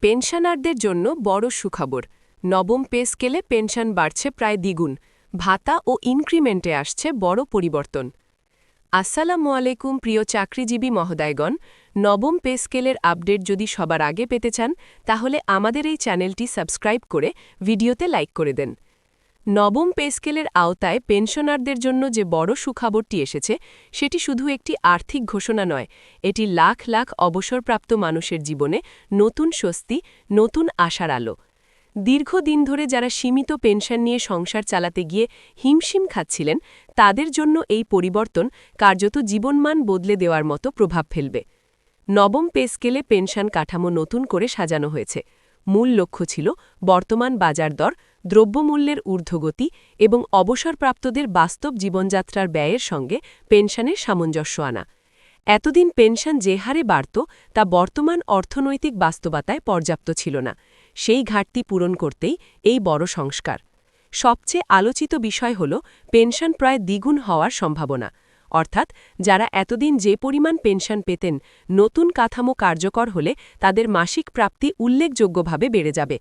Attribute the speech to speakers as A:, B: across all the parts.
A: পেনশনারদের জন্য বড় সুখবর। নবম পে স্কেলে পেনশন বাড়ছে প্রায় দ্বিগুণ। ভাতা ও ইনক্রিমেন্টে আসছে বড় পরিবর্তন। আসসালামু আলাইকুম প্রিয় চাকরিজীবী মহোদয়গণ, নবম পে স্কেলের আপডেট যদি সবার আগে পেতে চান তাহলে আমাদের এই চ্যানেলটি সাবস্ক্রাইব করে ভিডিওতে লাইক করে দেন। নবম পে স্কেলের আওতায় পেনশনারদের জন্য যে বড় সুখবরটি এসেছে সেটি শুধু একটি আর্থিক ঘোষণা নয়, এটি লাখ লাখ অবসরপ্রাপ্ত মানুষের জীবনে নতুন স্বস্তি, নতুন আশার আলো। দীর্ঘদিন ধরে যারা সীমিত পেনশন নিয়ে সংসার চালাতে গিয়ে হিমশিম খাচ্ছিলেন, তাদের জন্য এই পরিবর্তন কার্যত জীবনমান বদলে দেওয়ার মতো প্রভাব ফেলবে। নবম পে স্কেলে পেনশন কাঠামো নতুন করে সাজানো হয়েছে। মূল লক্ষ্য ছিল বর্তমান বাজার দর, দ্রব্যমূল্যের ঊর্ধ্বগতি এবং অবসরপ্রাপ্তদের বাস্তব জীবনযাত্রার ব্যয়ের সঙ্গে পেনশনের সামঞ্জস্য আনা। এতদিন পেনশন যে হারে বাড়ত তা বর্তমান অর্থনৈতিক বাস্তবতায় পর্যাপ্ত ছিল না। সেই ঘাটতি পূরণ করতেই এই বড় সংস্কার। সবচেয়ে আলোচিত বিষয় হল পেনশন প্রায় দ্বিগুণ হওয়ার সম্ভাবনা। অর্থাৎ যারা এতদিন যে পরিমাণ পেনশন পেতেন, নতুন কাঠামো কার্যকর হলে তাদের মাসিক প্রাপ্তি উল্লেখযোগ্যভাবে বেড়ে যাবে।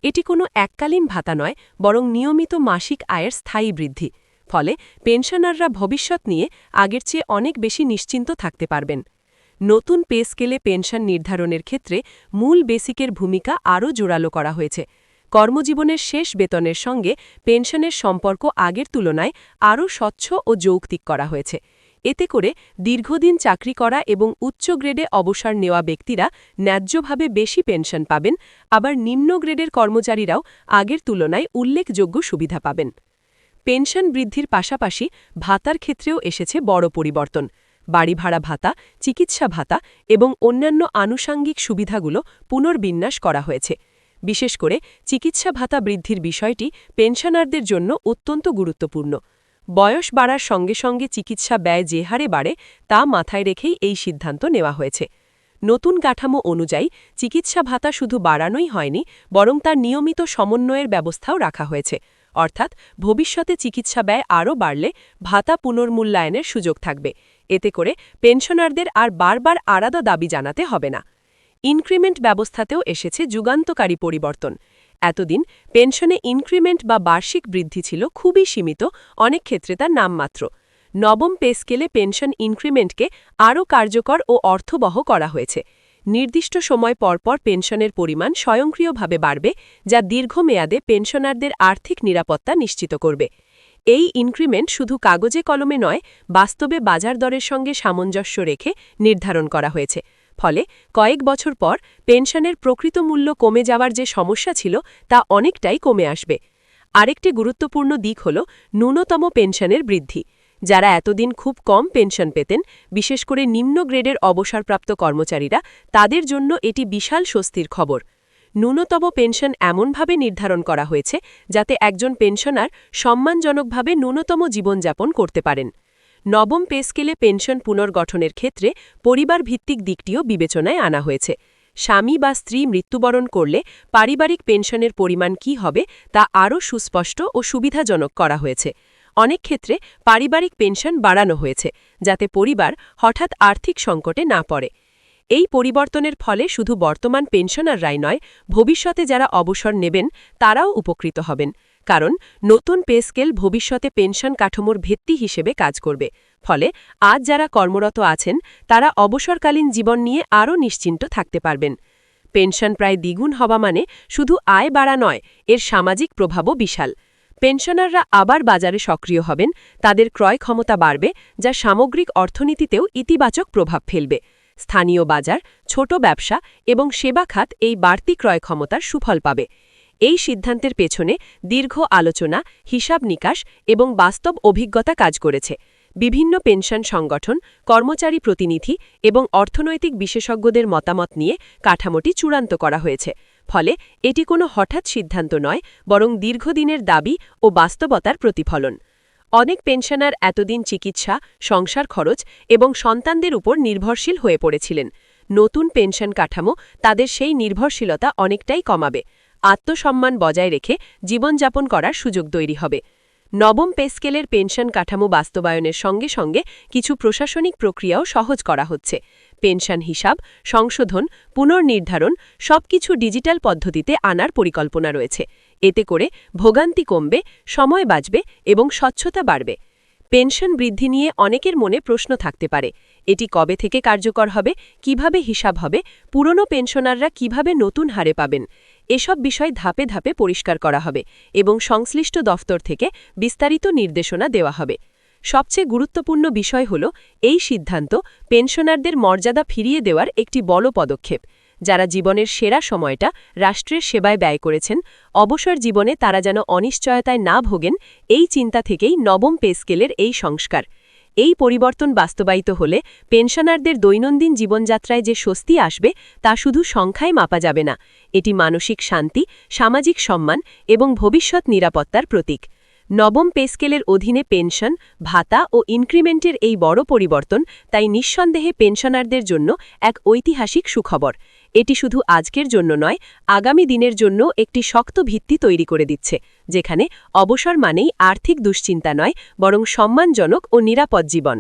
A: এটি কোনো এককালীন ভাতা নয়, বরং নিয়মিত মাসিক আয়ের স্থায়ী বৃদ্ধি। ফলে পেনশনাররা ভবিষ্যৎ নিয়ে আগের চেয়ে অনেক বেশি নিশ্চিন্ত থাকতে পারবেন। নতুন পে স্কেলে পেনশন নির্ধারণের ক্ষেত্রে মূল বেসিকের ভূমিকা আরও জোরালো করা হয়েছে। কর্মজীবনের শেষ বেতনের সঙ্গে পেনশনের সম্পর্ক আগের তুলনায় আরও স্বচ্ছ ও যৌক্তিক করা হয়েছে। এতে করে দীর্ঘদিন চাকরি করা এবং উচ্চ গ্রেডে অবসর নেওয়া ব্যক্তিরা ন্যায্যভাবে বেশি পেনশন পাবেন, আবার নিম্ন গ্রেডের কর্মচারীরাও আগের তুলনায় উল্লেখযোগ্য সুবিধা পাবেন। পেনশন বৃদ্ধির পাশাপাশি ভাতার ক্ষেত্রেও এসেছে বড় পরিবর্তন। বাড়ি ভাড়া ভাতা, চিকিৎসা ভাতা এবং অন্যান্য আনুষাঙ্গিক সুবিধাগুলো পুনর্বিন্যাস করা হয়েছে। বিশেষ করে চিকিৎসা ভাতা বৃদ্ধির বিষয়টি পেনশনারদের জন্য অত্যন্ত গুরুত্বপূর্ণ। বয়স বাড়ার সঙ্গে সঙ্গে চিকিৎসা ব্যয় যে হারে বাড়ে তা মাথায় রেখেই এই সিদ্ধান্ত নেওয়া হয়েছে। নতুন কাঠামো অনুযায়ী চিকিৎসা ভাতা শুধু বাড়ানোই হয়নি, বরং তার নিয়মিত সমন্বয়ের ব্যবস্থাও রাখা হয়েছে। অর্থাৎ ভবিষ্যতে চিকিৎসা ব্যয় আরও বাড়লে ভাতা পুনর্মূল্যায়নের সুযোগ থাকবে। এতে করে পেনশনারদের আর বারবার আলাদা দাবি জানাতে হবে না। ইনক্রিমেন্ট ব্যবস্থাতেও এসেছে যুগান্তকারী পরিবর্তন। এতদিন পেনশনে ইনক্রিমেন্ট বা বার্ষিক বৃদ্ধি ছিল খুবই সীমিত, অনেক ক্ষেত্রে তার নামমাত্র। নবম পে স্কেলে পেনশন ইনক্রিমেন্টকে আরও কার্যকর ও অর্থবহ করা হয়েছে। নির্দিষ্ট সময় পরপর পেনশনের পরিমাণ স্বয়ংক্রিয়ভাবে বাড়বে, যা দীর্ঘমেয়াদে পেনশনারদের আর্থিক নিরাপত্তা নিশ্চিত করবে। এই ইনক্রিমেন্ট শুধু কাগজে কলমে নয়, বাস্তবে বাজার দরের সঙ্গে সামঞ্জস্য রেখে নির্ধারণ করা হয়েছে। ফলে কয়েক বছর পর পেনশনের প্রকৃত মূল্য কমে যাওয়ার যে সমস্যা ছিল তা অনেকটাই কমে আসবে। আরেকটি গুরুত্বপূর্ণ দিক হল ন্যূনতম পেনশনের বৃদ্ধি। যারা এতদিন খুব কম পেনশন পেতেন, বিশেষ করে নিম্ন গ্রেডের অবসরপ্রাপ্ত কর্মচারীরা, তাদের জন্য এটি বিশাল স্বস্তির খবর। ন্যূনতম পেনশন এমনভাবে নির্ধারণ করা হয়েছে যাতে একজন পেনশনার সম্মানজনকভাবে ন্যূনতম জীবনযাপন করতে পারেন। নবম পে স্কেলে পেনশন পুনর্গঠনের ক্ষেত্রে পরিবার ভিত্তিক দিকটিও বিবেচনায় আনা হয়েছে। স্বামী বা স্ত্রী মৃত্যুবরণ করলে পারিবারিক পেনশনের পরিমাণ কী হবে তা আরও সুস্পষ্ট ও সুবিধাজনক করা হয়েছে। অনেক ক্ষেত্রে পারিবারিক পেনশন বাড়ানো হয়েছে, যাতে পরিবার হঠাৎ আর্থিক সংকটে না পড়ে। এই পরিবর্তনের ফলে শুধু বর্তমান পেনশনাররাই নয়, ভবিষ্যতে যারা অবসর নেবেন তারাও উপকৃত হবেন। কারণ নতুন পে স্কেল ভবিষ্যতে পেনশন কাঠামোর ভিত্তি হিসেবে কাজ করবে। ফলে আজ যারা কর্মরত আছেন তারা অবসরকালীন জীবন নিয়ে আরও নিশ্চিন্ত থাকতে পারবেন। পেনশন প্রায় দ্বিগুণ হওয়া মানে শুধু আয় বাড়া নয়, এর সামাজিক প্রভাবও বিশাল। পেনশনাররা আবার বাজারে সক্রিয় হবেন, তাদের ক্রয় ক্ষমতা বাড়বে, যা সামগ্রিক অর্থনীতিতেও ইতিবাচক প্রভাব ফেলবে। স্থানীয় বাজার, ছোট ব্যবসা এবং সেবা খাত এই বাড়তি ক্রয় ক্ষমতার সুফল পাবে। এই সিদ্ধান্তের পেছনে দীর্ঘ আলোচনা, হিসাব নিকাশ এবং বাস্তব অভিজ্ঞতা কাজ করেছে। বিভিন্ন পেনশন সংগঠন, কর্মচারী প্রতিনিধি এবং অর্থনৈতিক বিশেষজ্ঞদের মতামত নিয়ে কাঠামোটি চূড়ান্ত করা হয়েছে। ফলে এটি কোনো হঠাৎ সিদ্ধান্ত নয়, বরং দীর্ঘদিনের দাবি ও বাস্তবতার প্রতিফলন। অনেক পেনশনার এতদিন চিকিৎসা, সংসার খরচ এবং সন্তানদের উপর নির্ভরশীল হয়ে পড়েছিলেন। নতুন পেনশন কাঠামো তাদের সেই নির্ভরশীলতা অনেকটাই কমাবে। আত্মসম্মান বজায় রেখে জীবনযাপন করার সুযোগ তৈরি হবে। নবম পে স্কেলের পেনশন কাঠামো বাস্তবায়নের সঙ্গে সঙ্গে কিছু প্রশাসনিক প্রক্রিয়াও সহজ করা হচ্ছে। পেনশন হিসাব, সংশোধন, পুনর্নির্ধারণ সবকিছু ডিজিটাল পদ্ধতিতে আনার পরিকল্পনা রয়েছে। এতে করে ভোগান্তি কমবে, সময় বাঁচবে এবং স্বচ্ছতা বাড়বে। পেনশন বৃদ্ধি নিয়ে অনেকের মনে প্রশ্ন থাকতে পারে। এটি কবে থেকে কার্যকর হবে, কিভাবে হিসাব হবে, পুরনো পেনশনাররা কিভাবে নতুন হারে পাবেন, এসব বিষয় ধাপে ধাপে পরিষ্কার করা হবে এবং সংশ্লিষ্ট দফতর থেকে বিস্তারিত নির্দেশনা দেওয়া হবে। সবচেয়ে গুরুত্বপূর্ণ বিষয় হল এই সিদ্ধান্ত পেনশনারদের মর্যাদা ফিরিয়ে দেওয়ার একটি বড় পদক্ষেপ। যারা জীবনের সেরা সময়টা রাষ্ট্রের সেবায় ব্যয় করেছেন, অবসর জীবনে তারা যেন অনিশ্চয়তায় না ভোগেন, এই চিন্তা থেকেই নবম পে স্কেলের এই সংস্কার। এই পরিবর্তন বাস্তবায়িত হলে পেনশনারদের দৈনন্দিন জীবনযাত্রায় যে স্বস্তি আসবে তা শুধু সংখ্যায় মাপা যাবে না, এটি মানসিক শান্তি, সামাজিক সম্মান এবং ভবিষ্যৎ নিরাপত্তার প্রতীক। নবম পে স্কেলের অধীনে পেনশন, ভাতা ও ইনক্রিমেন্টের এই বড় পরিবর্তন তাই নিঃসন্দেহে পেনশনারদের জন্য এক ঐতিহাসিক সুখবর। এটি শুধু আজকের জন্য নয়, আগামী দিনের জন্য একটি শক্ত ভিত্তি তৈরি করে দিচ্ছে, যেখানে অবসর মানেই আর্থিক দুশ্চিন্তা নয়, বরং সম্মানজনক ও নিরাপদ জীবন।